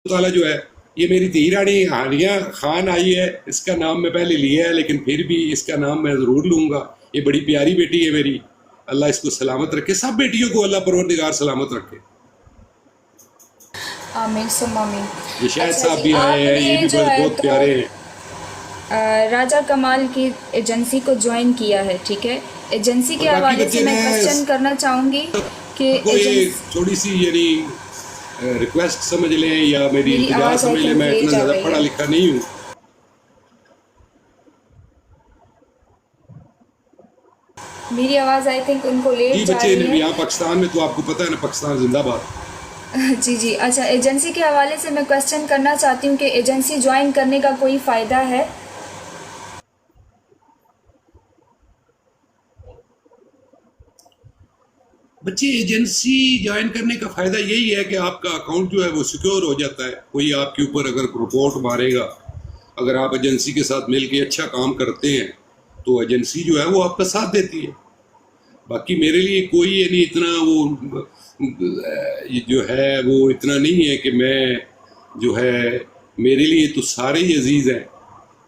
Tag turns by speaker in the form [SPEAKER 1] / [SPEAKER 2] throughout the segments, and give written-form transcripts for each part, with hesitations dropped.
[SPEAKER 1] ताला जो है, ये मेरी धी रानी हानिया खान आई है, इसका नाम मैं पहले लिया है लेकिन फिर भी इसका नाम मैं ज़रूर लूँगा। ये बड़ी प्यारी बेटी है मेरी, अल्लाह इसको सलामत रखे, सब बेटियों को अल्लाह परवरदिगार सलामत रखे।
[SPEAKER 2] आमीन सुम आमीन।
[SPEAKER 1] ये शाहिद
[SPEAKER 2] अच्छा
[SPEAKER 1] साहब
[SPEAKER 2] जी,
[SPEAKER 1] भी आए हैं, ये
[SPEAKER 2] आपने
[SPEAKER 1] भी
[SPEAKER 2] जो है
[SPEAKER 1] बहुत
[SPEAKER 2] तो
[SPEAKER 1] प्यारे हैं।
[SPEAKER 2] राजा कमाल की एजेंसी को ज्वाइन किया है, ठीक है। एजेंसी के
[SPEAKER 1] और बाकी
[SPEAKER 2] हवाले से
[SPEAKER 1] बच्चे
[SPEAKER 2] मैं
[SPEAKER 1] ने
[SPEAKER 2] क्वेश्चन करना चाहूँगी कि
[SPEAKER 1] सबको ये
[SPEAKER 2] एजेंस
[SPEAKER 1] थोड़ी सी यानी रिक्वेस्ट समझ लें या मेरी
[SPEAKER 2] मेरी
[SPEAKER 1] इल्तिजा
[SPEAKER 2] आवाज़ आई
[SPEAKER 1] समझ लें,
[SPEAKER 2] थिंक
[SPEAKER 1] मैं
[SPEAKER 2] ले
[SPEAKER 1] इतना
[SPEAKER 2] जा
[SPEAKER 1] ज़्यादा
[SPEAKER 2] रही
[SPEAKER 1] पढ़ा
[SPEAKER 2] है।
[SPEAKER 1] लिखा नहीं हूँ।
[SPEAKER 2] मेरी आवाज़ आई थिंक उनको लेट
[SPEAKER 1] जी
[SPEAKER 2] जा
[SPEAKER 1] बच्चे
[SPEAKER 2] रही है।
[SPEAKER 1] यहाँ पाकिस्तान में तो आपको पता है ना, पाकिस्तान जिंदाबाद।
[SPEAKER 2] जी जी, अच्छा, एजेंसी के हवाले से मैं क्वेश्चन करना चाहती हूँ कि एजेंसी ज्वाइन करने का कोई फ़ायदा है?
[SPEAKER 1] बच्चे एजेंसी ज्वाइन करने का फ़ायदा यही है कि आपका अकाउंट जो है वो सिक्योर हो जाता है। कोई आपके ऊपर अगर रिपोर्ट मारेगा, अगर आप एजेंसी के साथ मिल के अच्छा काम करते हैं तो एजेंसी जो है वो आपका साथ देती है। बाकी मेरे लिए कोई ये नहीं इतना वो ये जो है वो इतना नहीं है कि मैं जो है, मेरे लिए तो सारे ही अजीज़ हैं।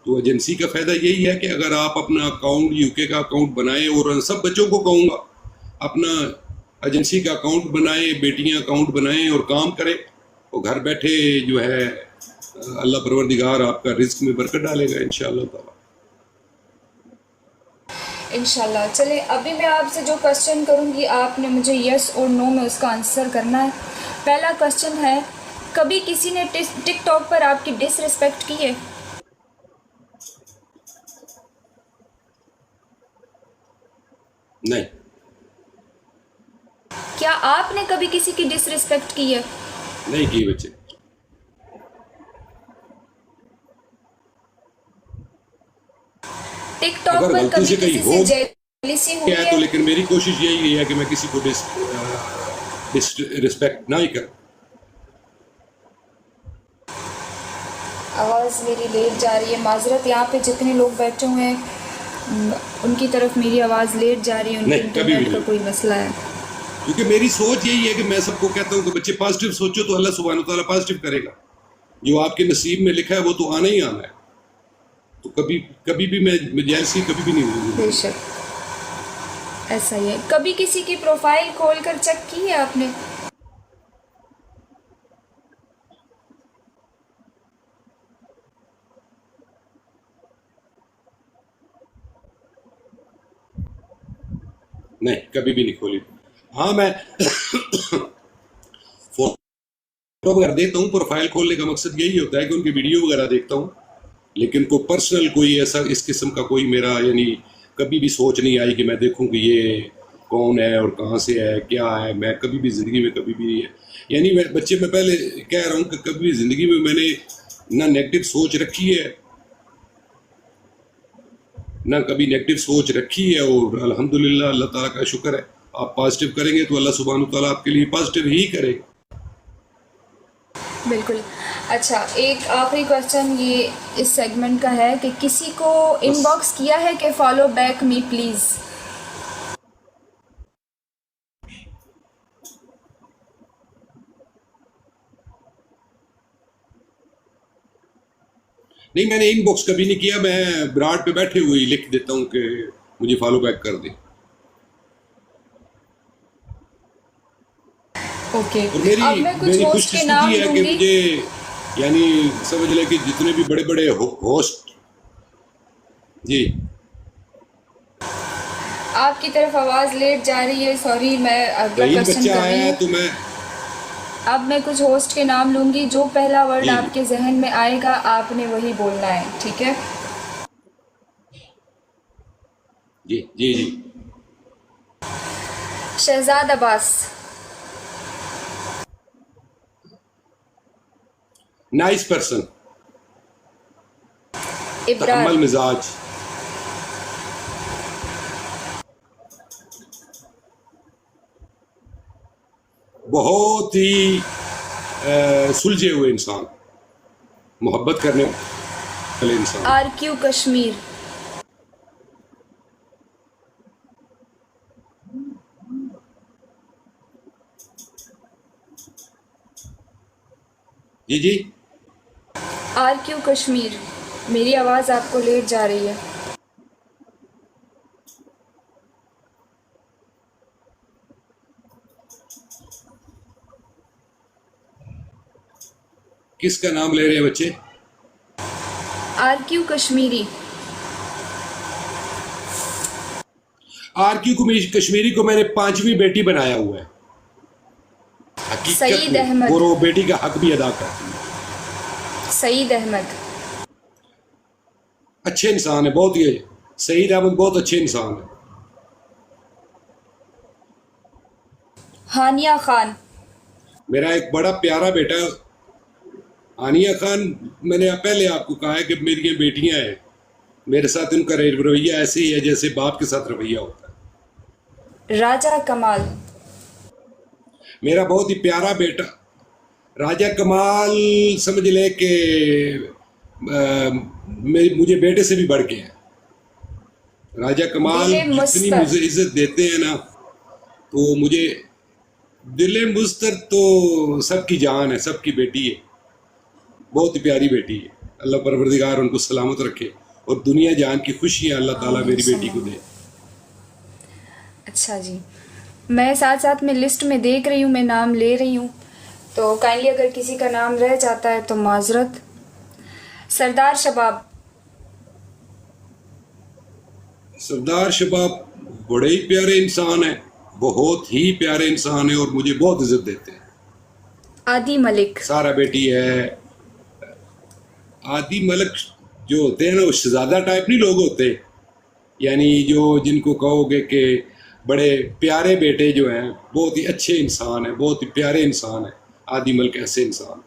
[SPEAKER 1] तो एजेंसी का फ़ायदा यही है कि अगर आप अपना अकाउंट यूके का अकाउंट बनाएं, और सब बच्चों को कहूँगा अपना एजेंसी का अकाउंट बनाएं, बेटियां अकाउंट बनाएं और काम करें, और घर बैठे जो है अल्लाह परवरदिगार आपका रिस्क में बरकत डालेगा इंशाअल्लाह ताला।
[SPEAKER 2] इंशाल्लाह। चलिए, अभी मैं आपसे जो क्वेश्चन करूँगी आपने मुझे यस और नो में उसका आंसर करना है। पहला क्वेश्चन है, कभी किसी ने टिकटॉक पर आपकी डिसरिस्पेक्ट की है?
[SPEAKER 1] नहीं,
[SPEAKER 2] क्या आपने कभी किसी की डिसरिस्पेक्ट की है?
[SPEAKER 1] नहीं किए बच्चे।
[SPEAKER 2] टिकटॉक
[SPEAKER 1] अगर
[SPEAKER 2] पर
[SPEAKER 1] गलती
[SPEAKER 2] कभी
[SPEAKER 1] से कहीं
[SPEAKER 2] किसी से
[SPEAKER 1] हो
[SPEAKER 2] जेलसी हुई
[SPEAKER 1] गया तो,
[SPEAKER 2] है?
[SPEAKER 1] लेकिन मेरी कोशिश यही है कि मैं किसी को डिसरिस्पेक्ट ना ही करूं।
[SPEAKER 2] आवाज़ मेरी लेट जा रही है, माजरत, यहाँ पे जितने लोग बैठे हुए हैं उनकी तरफ मेरी आवाज़ लेट जा रही है, उनके
[SPEAKER 1] नहीं, कभी भी
[SPEAKER 2] इंटरनेट का
[SPEAKER 1] नहीं।
[SPEAKER 2] कोई मसला है।
[SPEAKER 1] क्योंकि मेरी सोच यही है कि मैं सबको कहता हूँ कि बच्चे पॉजिटिव सोचो तो अल्लाह सुब्हानहू तआला पॉजिटिव करेगा। जो आपके नसीब में लिखा है वो तो आना ही आना है। तो कभी कभी भी मैं जेलसी कभी भी नहीं हुई जिंदगी में।
[SPEAKER 2] बेशक, ऐसा ही है। कभी किसी की प्रोफाइल खोलकर चेक की है आपने?
[SPEAKER 1] नहीं, कभी भी नहीं खोली। हाँ, मैं फोटो वगैरह देता हूँ, प्रोफाइल खोलने का मकसद यही होता है कि उनकी वीडियो वगैरह देखता हूँ। लेकिन कोई पर्सनल कोई ऐसा इस किस्म का कोई मेरा यानी कभी भी सोच नहीं आई कि मैं देखूं कि ये कौन है और कहाँ से है क्या है। मैं कभी भी ज़िंदगी में कभी भी यानी मैं बच्चे मैं पहले कह रहा हूँ कि कभी भी ज़िंदगी में मैंने ना नेगेटिव सोच रखी है, ना कभी नेगेटिव सोच रखी है। और अल्हम्दुलिल्लाह अल्लाह ताला का शुक्र है, आप पॉजिटिव करेंगे तो अल्लाह सुब्हानहू तआला आपके लिए पॉजिटिव ही करेगा।
[SPEAKER 2] बिल्कुल। अच्छा, एक आखिरी क्वेश्चन ये इस सेगमेंट का है कि किसी को
[SPEAKER 1] बस।
[SPEAKER 2] इनबॉक्स किया है कि फॉलो बैक मी प्लीज़?
[SPEAKER 1] नहीं, मैंने इनबॉक्स कभी नहीं किया। मैं ब्राड पे बैठे हुए ही लिख देता हूँ कि मुझे फॉलो बैक कर दे।
[SPEAKER 2] ओके।
[SPEAKER 1] और मेरी
[SPEAKER 2] अब मैं कुछ
[SPEAKER 1] मेरी
[SPEAKER 2] होस्ट के
[SPEAKER 1] खुशकिस्मती
[SPEAKER 2] नाम
[SPEAKER 1] है कि
[SPEAKER 2] दूंगी।
[SPEAKER 1] मुझे यानी समझ लें कि जितने भी बड़े बड़े होस्ट। जी।
[SPEAKER 2] आपकी तरफ आवाज़ लेट जा रही है, सॉरी, मैं अगला
[SPEAKER 1] रहील
[SPEAKER 2] क्वेश्चन
[SPEAKER 1] बच्चा
[SPEAKER 2] कर
[SPEAKER 1] आया
[SPEAKER 2] रही
[SPEAKER 1] है
[SPEAKER 2] हूँ।
[SPEAKER 1] तो मैं।
[SPEAKER 2] अब मैं कुछ होस्ट के नाम लूँगी, जो पहला वर्ड
[SPEAKER 1] जी जी
[SPEAKER 2] आपके जहन में आएगा आपने वही बोलना है, ठीक है?
[SPEAKER 1] जी जी जी।
[SPEAKER 2] शहजाद अब्बास।
[SPEAKER 1] Nice person.
[SPEAKER 2] इबरार।
[SPEAKER 1] तहम्मल मिजाज। बहुत ही सुलझे हुए इंसान, मोहब्बत करने वाले इंसान।
[SPEAKER 2] R Q Kashmir.
[SPEAKER 1] जी जी।
[SPEAKER 2] RQ कश्मीर, मेरी आवाज़ आपको लेट जा रही है।
[SPEAKER 1] किसका नाम ले रहे हैं बच्चे?
[SPEAKER 2] RQ कश्मीरी।
[SPEAKER 1] RQ कश्मीरी को मैंने 5वीं बेटी बनाया हुआ है। हकीकत
[SPEAKER 2] सईद
[SPEAKER 1] में
[SPEAKER 2] अहमद।
[SPEAKER 1] और वो बेटी का हक भी अदा करती है।
[SPEAKER 2] सईद अहमद।
[SPEAKER 1] अच्छे इंसान है बहुत, ये सईद अहमद बहुत अच्छे इंसान है।
[SPEAKER 2] हानिया खान।
[SPEAKER 1] मेरा एक बड़ा प्यारा बेटा है हानिया खान। मैंने पहले आपको कहा है कि मेरी ये बेटियां हैं, मेरे साथ इनका रवैया ऐसे ही है जैसे बाप के साथ रवैया होता है।
[SPEAKER 2] राजा कमाल।
[SPEAKER 1] मेरा बहुत ही प्यारा बेटा राजा कमाल, समझ ले कि मुझे बेटे से भी बढ़ के है। राजा कमाल
[SPEAKER 2] दिले
[SPEAKER 1] जितनी
[SPEAKER 2] मुस्तर।
[SPEAKER 1] मुझे इज्जत देते हैं ना, तो मुझे दिले मुस्तर तो सबकी जान है, सबकी बेटी है, बहुत ही प्यारी बेटी है। अल्लाह परवरदिगार उनको सलामत रखे और दुनिया जान की खुशियाँ अल्लाह ताला मेरी बेटी को दे।
[SPEAKER 2] अच्छा जी, मैं साथ साथ में लिस्ट में देख रही हूँ, मैं नाम ले रही हूँ, तो काइंडली अगर किसी का नाम रह जाता है तो माजरत। सरदार शबाब।
[SPEAKER 1] सरदार शबाब बड़े ही प्यारे इंसान है, बहुत ही प्यारे इंसान है और मुझे बहुत इज्जत देते हैं।
[SPEAKER 2] आदि मलिक।
[SPEAKER 1] सारा बेटी है। आदि मलिक जो होते हैं ना, वो शहजादा टाइप नहीं लोग होते, यानी जो जिनको कहोगे कि बड़े प्यारे बेटे जो हैं, बहुत ही अच्छे इंसान है, बहुत ही प्यारे इंसान है। आदि मलिक ऐसे इंसान।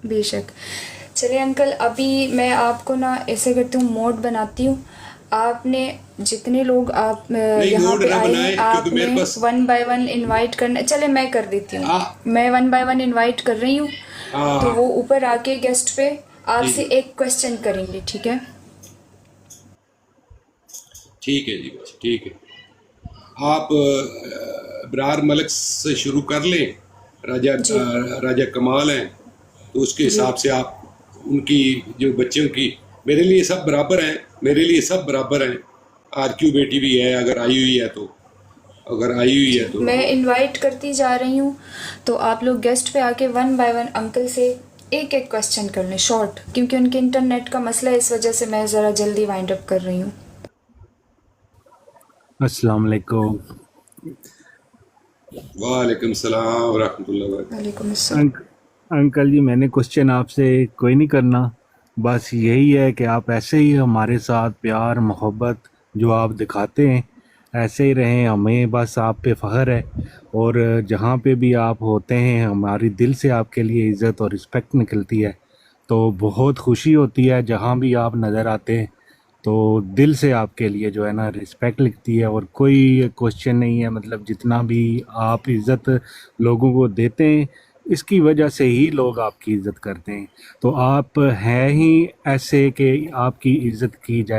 [SPEAKER 2] बेशक। चलिए अंकल, अभी मैं आपको ना ऐसे करती हूँ, मोड बनाती हूँ। आपने जितने लोग आप यहाँ
[SPEAKER 1] मोड
[SPEAKER 2] पे
[SPEAKER 1] ना
[SPEAKER 2] आए
[SPEAKER 1] बनाए,
[SPEAKER 2] हैं,
[SPEAKER 1] क्योंकि
[SPEAKER 2] आपने
[SPEAKER 1] मेरे पास
[SPEAKER 2] 1 बाय 1 इनवाइट करना। चले मैं कर देती हूँ,
[SPEAKER 1] हाँ।
[SPEAKER 2] मैं 1 बाय 1 इनवाइट कर रही हूँ,
[SPEAKER 1] हाँ।
[SPEAKER 2] तो वो ऊपर आके गेस्ट पे आपसे
[SPEAKER 1] जी।
[SPEAKER 2] एक क्वेश्चन करेंगे, ठीक है?
[SPEAKER 1] ठीक है जी, बस ठीक है। आप अबरार मलिक से शुरू कर लें।
[SPEAKER 2] जी।
[SPEAKER 1] राजा कमाल हैं, तो उसके हिसाब से आप उनकी जो बच्चों की, मेरे लिए सब बराबर हैं, मेरे लिए सब बराबर हैं। RQ बेटी भी है, अगर आई हुई है तो, अगर आई हुई है तो।
[SPEAKER 2] मैं इनवाइट करती जा रही हूँ, तो आप लोग गेस्ट पे आके 1 बाय 1 अंकल से एक एक क्वेश्चन कर लें, शॉर्ट, क्योंकि उनके इंटरनेट का मसला है, इस वजह से मैं ज़रा जल्दी वाइंड अप कर रही हूँ।
[SPEAKER 3] अस्सलाम वालेकुम।
[SPEAKER 1] वालेकुम सलाम व रहमतुल्लाहि व बरकातहू।
[SPEAKER 2] वालेकुम अस्सलाम।
[SPEAKER 3] अंकल जी, मैंने क्वेश्चन आपसे कोई नहीं करना, बस यही है कि आप ऐसे ही हमारे साथ प्यार मोहब्बत जो आप दिखाते हैं ऐसे ही रहें। हमें बस आप पे फ़ख्र है और जहाँ पे भी आप होते हैं हमारी दिल से आपके लिए इज़्ज़त और रिस्पेक्ट निकलती है, तो बहुत खुशी होती है जहाँ भी आप नज़र आते हैं, तो दिल से आपके लिए जो है ना रिस्पेक्ट लिखती है। और कोई क्वेश्चन नहीं है, मतलब जितना भी आप इज़्ज़त लोगों को देते हैं इसकी वजह से ही लोग आपकी इज़्ज़त करते हैं। तो आप हैं ही ऐसे कि आपकी इज़्ज़त की जाए।